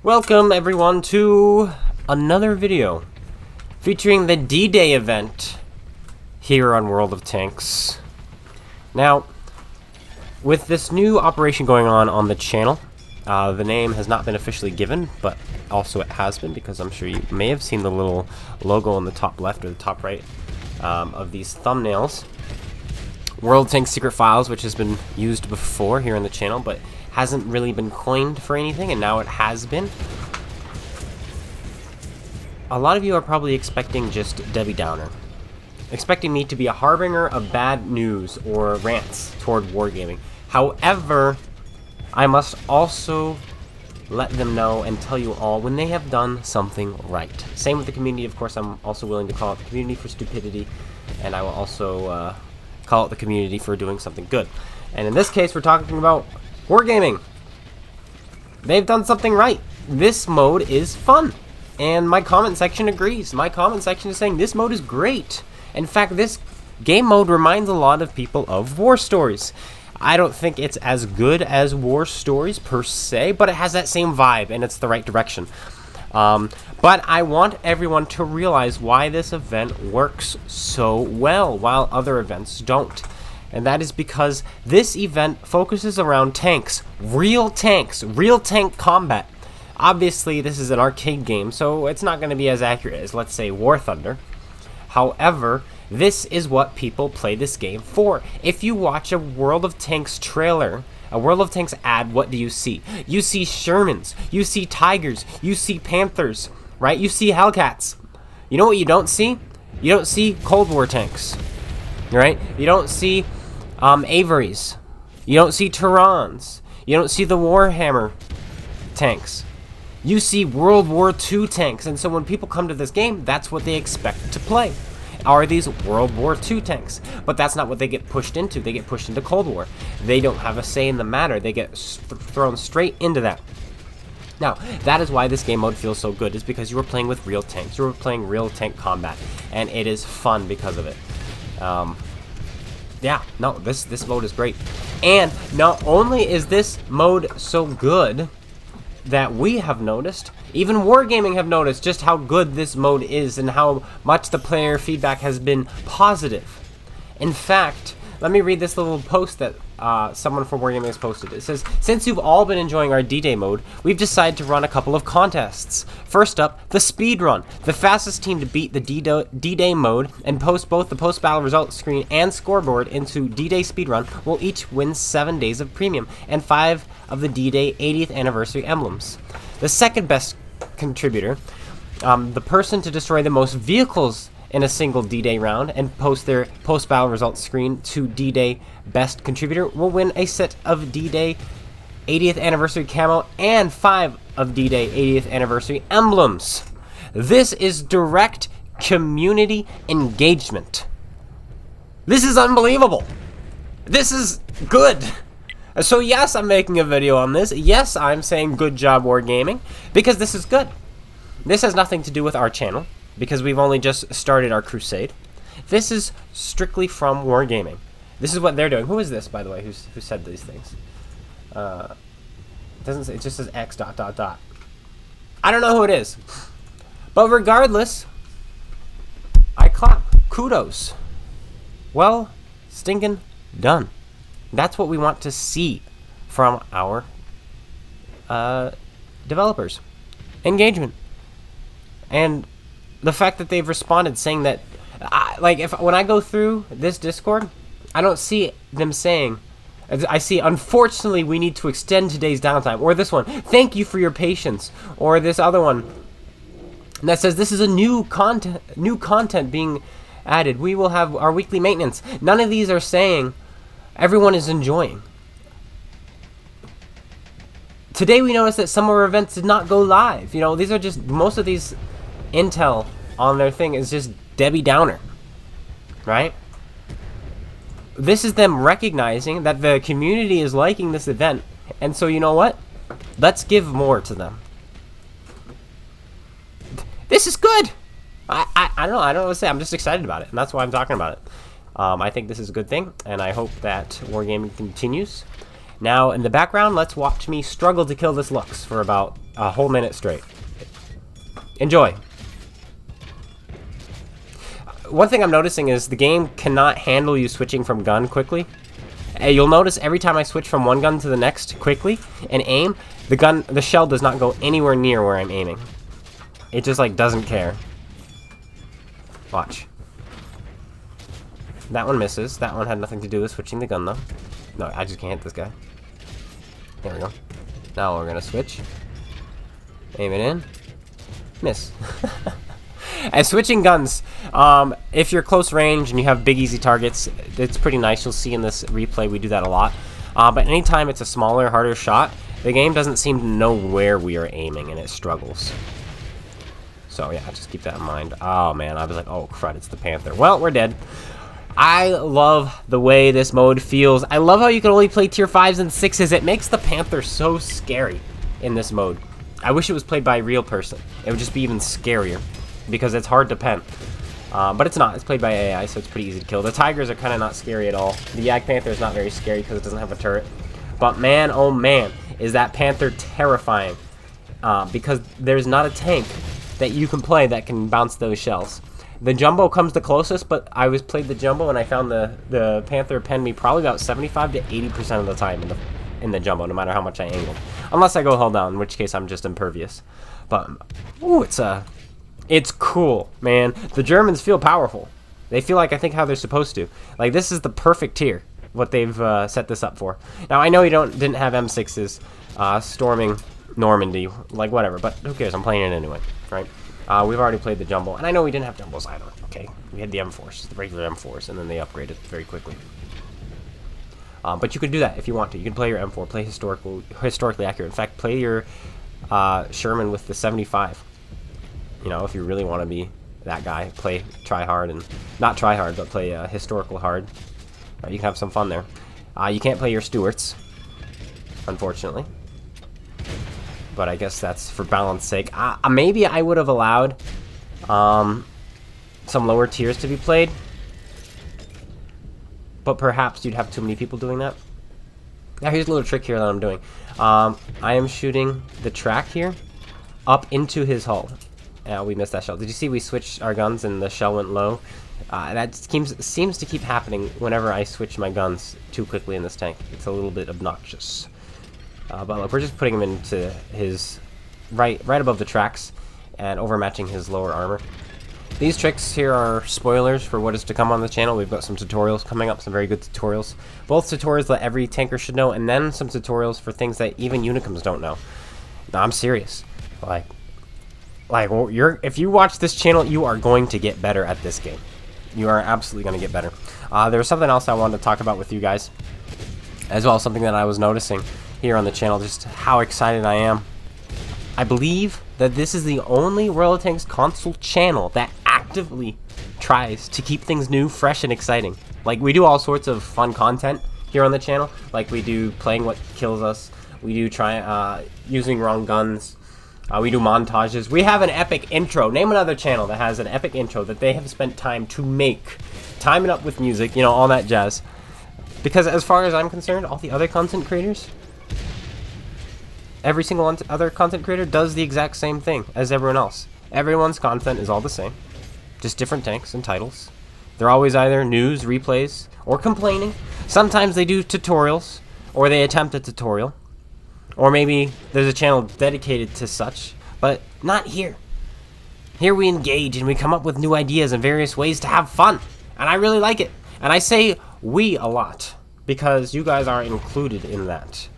Welcome everyone to another video featuring the D-Day event here on World of Tanks. Now, with this new operation going on the channel, the name has not been officially given, but also it has been because I'm sure you may have seen the little logo on the top left or the top right of these thumbnails. World Tank Secret Files, which has been used before here on the channel, but hasn't really been coined for anything, and now it has been. A lot of you are probably expecting just Debbie Downer, expecting me to be a harbinger of bad news or rants toward Wargaming. However, I must also let them know and tell you all when they have done something right. Same with the community, of course. I'm also willing to call out the community for stupidity, and I will also call out the community for doing something good. And in this case, we're talking about Wargaming. They've done something right. This mode is fun, and my comment section agrees. My comment section is saying this mode is great. In fact, this game mode reminds a lot of people of War Stories. I don't think it's as good as War Stories per se, but it has that same vibe, and it's the right direction. But I want everyone to realize why this event works so well, while other events don't. And that is because this event focuses around tanks, real tank combat. Obviously, this is an arcade game, so it's not going to be as accurate as, let's say, War Thunder. However, this is what people play this game for. If you watch a World of Tanks trailer, a World of Tanks ad, what do you see? You see Shermans, you see Tigers, you see Panthers, right? You see Hellcats. You know what you don't see? You don't see Cold War tanks, right? You don't see Averys. You don't see Terrans. You don't see the Warhammer tanks. You see World War II tanks. And so when people come to this game, that's what they expect to play, are these World War II tanks. But that's not what they get pushed into. They get pushed into Cold War. They don't have a say in the matter. They get thrown straight into that. Now, that is why this game mode feels so good, is because you are playing with real tanks. You are playing real tank combat, and it is fun because of it. Yeah, no, this mode is great. And not only is this mode so good that we have noticed, even Wargaming have noticed just how good this mode is and how much the player feedback has been positive. In fact, let me read this little post that someone from Wargaming has posted. It says, since you've all been enjoying our D-Day mode, we've decided to run a couple of contests. First up, the speed run. The fastest team to beat the D-Day mode and post both the post-battle results screen and scoreboard into D-Day speedrun will each win 7 days of premium and 5 of the D-Day 80th anniversary emblems. The second best contributor, the person to destroy the most vehicles in a single D-Day round and post their post-battle results screen to D-Day best contributor, will win a set of D-Day 80th anniversary camo and 5 of D-Day 80th anniversary emblems. This is direct community engagement. This is unbelievable. This is good. So yes, I'm making a video on this. Yes, I'm saying good job Wargaming, because this is good. This has nothing to do with our channel, because we've only just started our crusade. This is strictly from Wargaming. This is what they're doing. Who is this, by the way, who said these things? It doesn't say, it just says X ... I don't know who it is. But regardless, I clap. Kudos. Well, stinking done. That's what we want to see from our developers. Engagement. And the fact that they've responded saying that, when I go through this Discord, I don't see them saying, I see, unfortunately, we need to extend today's downtime, or this one, thank you for your patience, or this other one that says this is a new content being added. We will have our weekly maintenance. None of these are saying everyone is enjoying. Today we noticed that some of our events did not go live. You know, these are just, most of these intel on their thing is just Debbie Downer, right? This is them recognizing that the community is liking this event, and so you know what? Let's give more to them. This is good. I don't know. I don't know what to say. I'm just excited about it, and that's why I'm talking about it. I think this is a good thing, and I hope that Wargaming continues. Now, in the background, let's watch me struggle to kill this Lux for about a whole minute straight. Enjoy. One thing I'm noticing is the game cannot handle you switching from gun quickly. You'll notice every time I switch from one gun to the next quickly and aim, the shell does not go anywhere near where I'm aiming. It just like doesn't care. Watch. That one misses. That one had nothing to do with switching the gun though. No, I just can't hit this guy. There we go. Now we're gonna switch. Aim it in. Miss. As switching guns, if you're close range and you have big easy targets, it's pretty nice. You'll see in this replay we do that a lot. But anytime it's a smaller, harder shot, the game doesn't seem to know where we are aiming and it struggles. So yeah, just keep that in mind. Oh man, I was like, oh crud, it's the Panther. Well, we're dead. I love the way this mode feels. I love how you can only play tier 5s and 6s. It makes the Panther so scary in this mode. I wish it was played by a real person. It would just be even scarier because it's hard to pen. But it's not. It's played by AI, so it's pretty easy to kill. The Tigers are kind of not scary at all. The Yak Panther is not very scary because it doesn't have a turret. But man, oh man, is that Panther terrifying. Because there's not a tank that you can play that can bounce those shells. The Jumbo comes the closest, but I played the Jumbo and I found the Panther pen me probably about 75 to 80% of the time in the Jumbo, no matter how much I angled. Unless I go hull down, in which case I'm just impervious. But, ooh, it's cool, man. The Germans feel powerful. They feel like, I think, how they're supposed to. Like, this is the perfect tier, what they've set this up for. Now, I know you didn't have M6s storming Normandy, like, whatever, but who cares? I'm playing it anyway, right? We've already played the Jumbo, and I know we didn't have Jumbos either, okay? We had the M4s, the regular M4s, and then they upgraded very quickly. But you can do that if you want to. You can play your M4, play historically accurate. In fact, play your Sherman with the 75. You know, if you really want to be that guy, try hard, and not try hard, but play historical hard. You can have some fun there. You can't play your Stuarts, unfortunately. But I guess that's for balance sake. Maybe I would have allowed some lower tiers to be played. But perhaps you'd have too many people doing that. Now here's a little trick here that I'm doing. I am shooting the track here up into his hull. We missed that shell. Did you see we switched our guns and the shell went low? That seems to keep happening whenever I switch my guns too quickly in this tank. It's a little bit obnoxious. But look, we're just putting him into his right above the tracks and overmatching his lower armor. These tricks here are spoilers for what is to come on the channel. We've got some tutorials coming up, some very good tutorials. Both tutorials that every tanker should know, and then some tutorials for things that even Unicums don't know. No, I'm serious. If you watch this channel, you are going to get better at this game. You are absolutely going to get better. There was something else I wanted to talk about with you guys, as well as something that I was noticing here on the channel, just how excited I am. I believe that this is the only Royal Tanks console channel that actively tries to keep things new, fresh, and exciting. Like, we do all sorts of fun content here on the channel. Like, we do playing what kills us. We do using wrong guns. We do montages. We have an epic intro. Name another channel that has an epic intro that they have spent time to make. Time it up with music, you know, all that jazz. Because as far as I'm concerned, all the other content creators, every single other content creator does the exact same thing as everyone else. Everyone's content is all the same. Just different tanks and titles. They're always either news, replays, or complaining. Sometimes they do tutorials, or they attempt a tutorial. Or maybe there's a channel dedicated to such, but not here. Here we engage and we come up with new ideas and various ways to have fun. And I really like it. And I say we a lot, because you guys are included in that.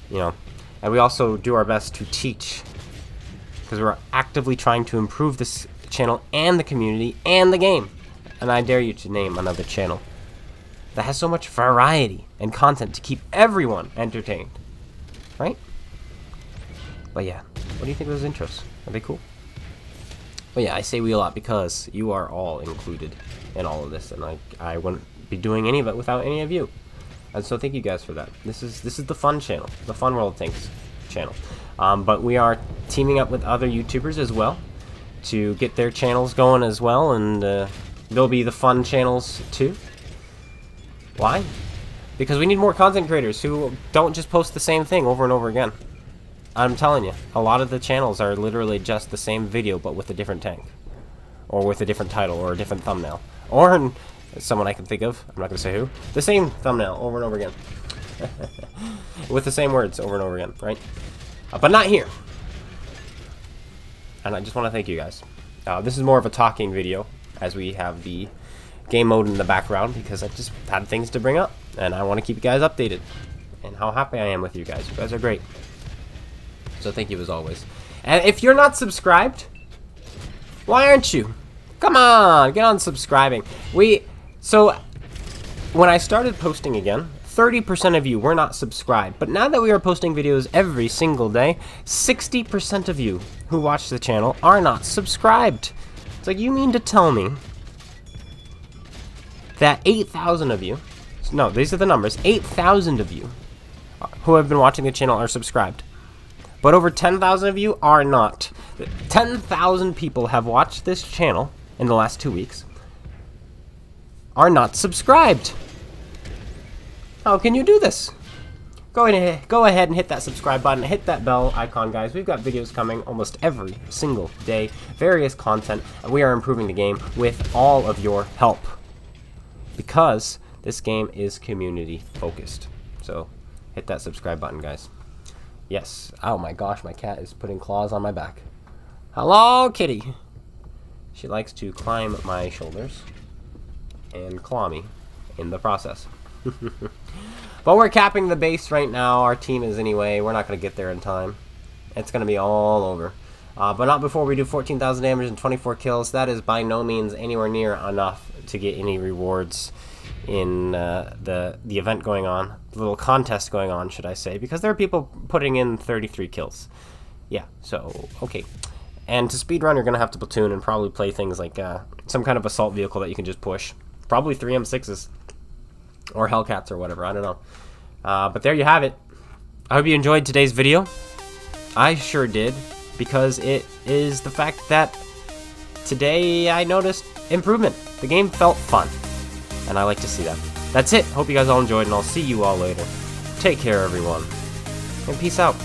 You know, and we also do our best to teach, because we're actively trying to improve this channel and the community and the game. And I dare you to name another channel that has so much variety and content to keep everyone entertained. Right? But yeah, what do you think of those intros? Are they cool? But yeah, I say we a lot because you are all included in all of this, and I wouldn't be doing any of it without any of you. And so thank you guys for that. This is the fun channel, the Fun World Tanks channel. But we are teaming up with other YouTubers as well to get their channels going as well, and there'll be the fun channels too. Why? Because we need more content creators who don't just post the same thing over and over again. I'm telling you, a lot of the channels are literally just the same video, but with a different tank. Or with a different title, or a different thumbnail. Or, someone I can think of, I'm not going to say who, the same thumbnail over and over again. With the same words over and over again, right? But not here. And I just want to thank you guys. This is more of a talking video, as we have the game mode in the background, because I just had things to bring up, and I want to keep you guys updated, and how happy I am with you guys. You guys are great. So thank you as always. And if you're not subscribed, why aren't you? Come on, get on subscribing. So when I started posting again, 30% of you were not subscribed, but now that we are posting videos every single day, 60% of you who watch the channel are not subscribed. It's like, you mean to tell me that 8,000 of you, no, these are the numbers, 8,000 of you who have been watching the channel are subscribed, but over 10,000 of you are not. 10,000 people have watched this channel in the last 2 weeks, are not subscribed. How can you do this? Go ahead and hit that subscribe button, hit that bell icon, guys. We've got videos coming almost every single day, various content, and we are improving the game with all of your help, because this game is community focused. So hit that subscribe button, guys. Yes. Oh my gosh, my cat is putting claws on my back. Hello, kitty. She likes to climb my shoulders and claw me in the process. But we're capping the base right now. Our team is anyway. We're not going to get there in time. It's going to be all over. But not before we do 14,000 damage and 24 kills. That is by no means anywhere near enough to get any rewards in the event going on. The little contest going on, should I say. Because there are people putting in 33 kills. Yeah, so, okay. And to speedrun, you're going to have to platoon and probably play things like some kind of assault vehicle that you can just push. Probably 3 M6s. Or Hellcats or whatever, I don't know. But there you have it. I hope you enjoyed today's video. I sure did, because it is the fact that today I noticed improvement. The game felt fun, and I like to see that. That's it. Hope you guys all enjoyed, and I'll see you all later. Take care, everyone, and peace out.